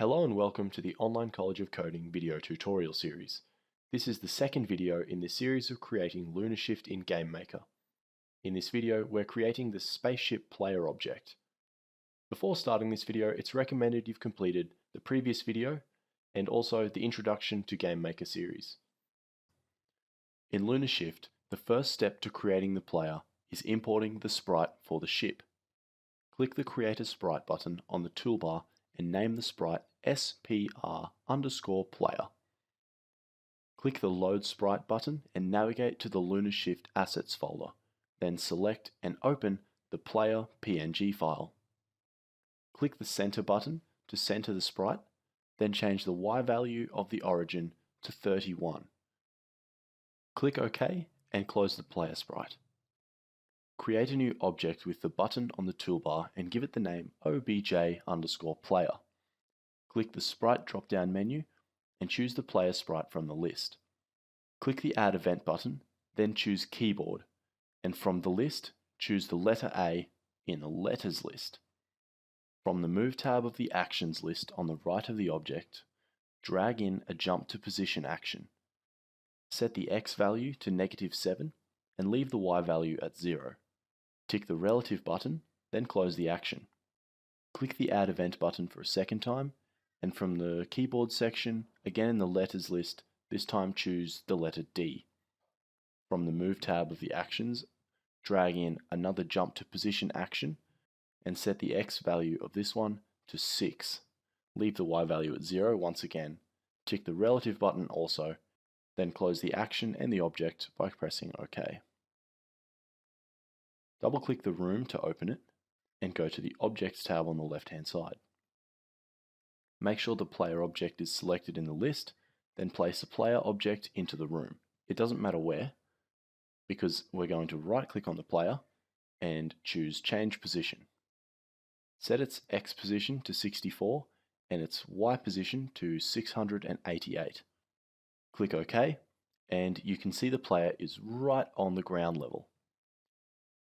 Hello and welcome to the Online College of Coding video tutorial series. This is the second video in the series of creating Lunar Shift in GameMaker. In this video, we're creating the spaceship player object. Before starting this video, it's recommended you've completed the previous video and also the Introduction to GameMaker series. In Lunar Shift, the first step to creating the player is importing the sprite for the ship. Click the Create a Sprite button on the toolbar and name the sprite SPR_player. Click the Load Sprite button and navigate to the Lunar Shift Assets folder. Then select and open the player PNG file. Click the Center button to center the sprite, then change the Y value of the origin to 31. Click OK and close the player sprite. Create a new object with the button on the toolbar and give it the name OBJ_player. Click the Sprite drop-down menu and choose the player sprite from the list. Click the Add Event button, then choose Keyboard, and from the list, choose the letter A in the Letters list. From the Move tab of the Actions list on the right of the object, drag in a Jump to Position action. Set the X value to -7 and leave the Y value at 0. Tick the Relative button, then close the action. Click the Add Event button for a second time, and from the Keyboard section, again in the Letters list, this time choose the letter D. From the Move tab of the Actions, drag in another Jump to Position action, and set the X value of this one to 6. Leave the Y value at 0 once again. Tick the Relative button also, then close the action and the object by pressing OK. Double-click the room to open it, and go to the Objects tab on the left-hand side. Make sure the player object is selected in the list, then place the player object into the room. It doesn't matter where, because we're going to right-click on the player and choose Change Position. Set its X position to 64 and its Y position to 688. Click OK, and you can see the player is right on the ground level.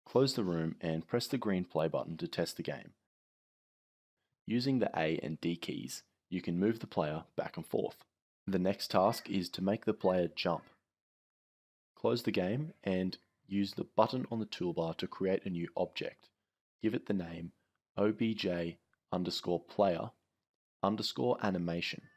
Close the room and press the green play button to test the game. Using the A and D keys, you can move the player back and forth. The next task is to make the player jump. Close the game and use the button on the toolbar to create a new object. Give it the name OBJ_player_animation.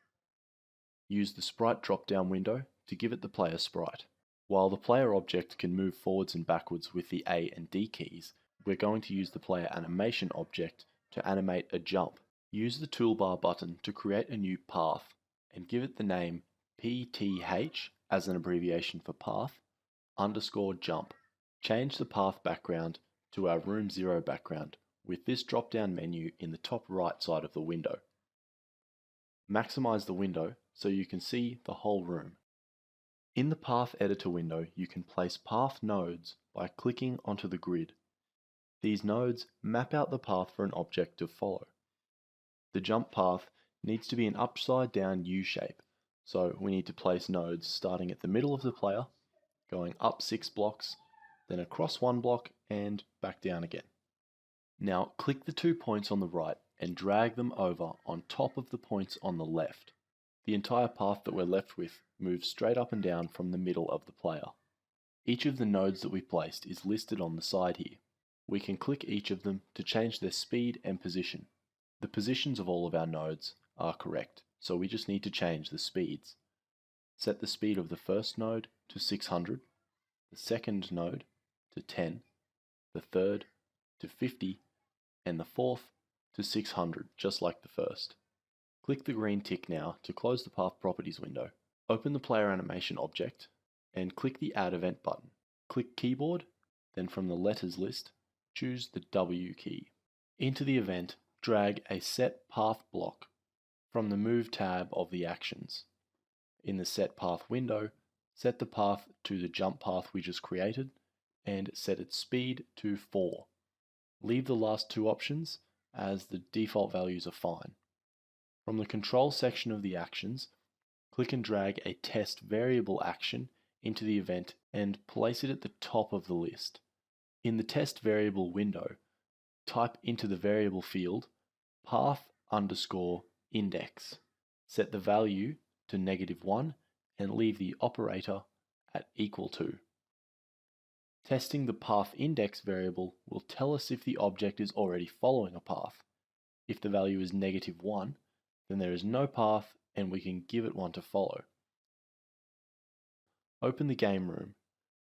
Use the sprite drop-down window to give it the player sprite. While the player object can move forwards and backwards with the A and D keys, we're going to use the player animation object to animate a jump. Use the toolbar button to create a new path and give it the name PTH as an abbreviation for path _jump. Change the path background to our Room 0 background with this drop-down menu in the top right side of the window. Maximize the window so you can see the whole room. In the Path Editor window, you can place path nodes by clicking onto the grid. These nodes map out the path for an object to follow. The jump path needs to be an upside-down U shape, so we need to place nodes starting at the middle of the player, going up 6 blocks, then across 1 block, and back down again. Now click the 2 points on the right and drag them over on top of the points on the left. The entire path that we're left with moves straight up and down from the middle of the player. Each of the nodes that we placed is listed on the side here. We can click each of them to change their speed and position. The positions of all of our nodes are correct, so we just need to change the speeds. Set the speed of the first node to 600, the second node to 10, the third to 50, and the fourth to 600, just like the first. Click the green tick now to close the Path Properties window. Open the Player Animation object and click the Add Event button. Click Keyboard, then from the Letters list, choose the W key. Into the event, drag a Set Path block from the Move tab of the Actions. In the Set Path window, set the path to the jump path we just created and set its speed to 4. Leave the last 2 options as the default values are fine. From the Control section of the Actions, click and drag a test variable action into the event and place it at the top of the list. In the test variable window, type into the variable field path_in index. Set the value to -1 and leave the operator at equal to. Testing the path index variable will tell us if the object is already following a path. If the value is -1, then there is no path and we can give it one to follow. Open the game room,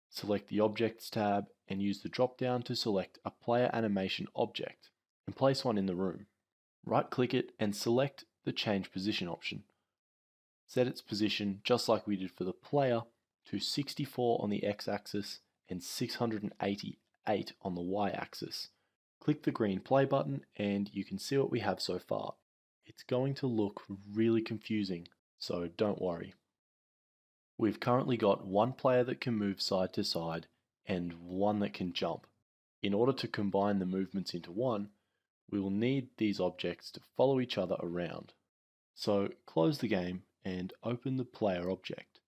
select the Objects tab and use the drop-down to select a player animation object and place one in the room. Right-click it and select the Change Position option. Set its position just like we did for the player to 64 on the x-axis and 688 on the y-axis. Click the green play button and you can see what we have so far. It's going to look really confusing, so don't worry. We've currently got one player that can move side to side and one that can jump. In order to combine the movements into one, we will need these objects to follow each other around. So close the game and open the player object.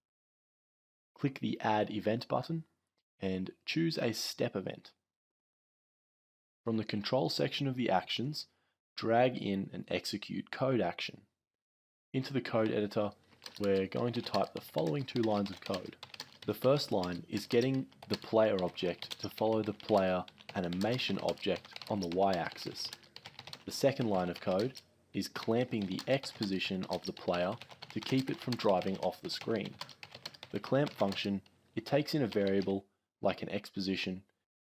Click the Add Event button and choose a step event. From the control section of the actions, drag in an execute code action. Into the code editor, we're going to type the following 2 lines of code. The first line is getting the player object to follow the player animation object on the y-axis. The second line of code is clamping the X position of the player to keep it from driving off the screen. The clamp function, it takes in a variable like an X position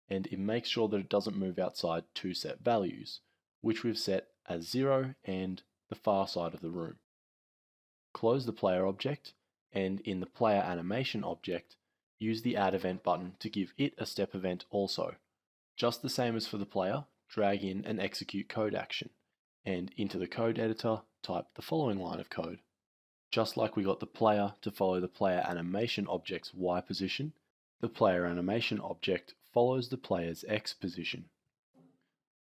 and it makes sure that it doesn't move outside 2 set values, which we've set as 0 and the far side of the room. Close the player object and in the player animation object, use the Add Event button to give it a step event also. Just the same as for the player, drag in an execute code action and into the code editor, type the following line of code. Just like we got the player to follow the player animation object's Y position, the player animation object follows the player's X position.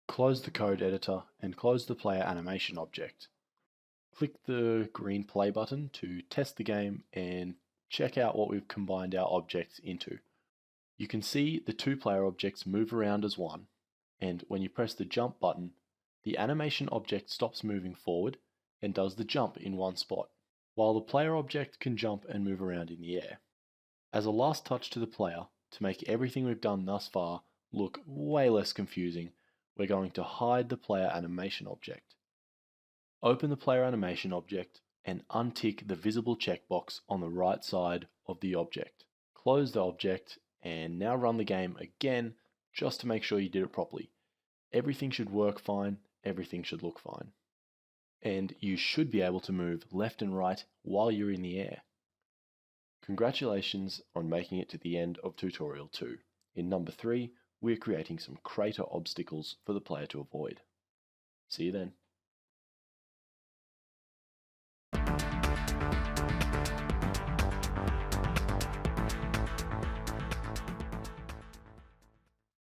Close the code editor and close the player animation object. Click the green play button to test the game and check out what we've combined our objects into. You can see the 2 player objects move around as one, and when you press the jump button, the animation object stops moving forward and does the jump in one spot, while the player object can jump and move around in the air. As a last touch to the player, to make everything we've done thus far look way less confusing, we're going to hide the player animation object. Open the player animation object and untick the visible checkbox on the right side of the object. Close the object and now run the game again just to make sure you did it properly. Everything should work fine, everything should look fine. And you should be able to move left and right while you're in the air. Congratulations on making it to the end of tutorial 2. In number 3, we're creating some crater obstacles for the player to avoid. See you then.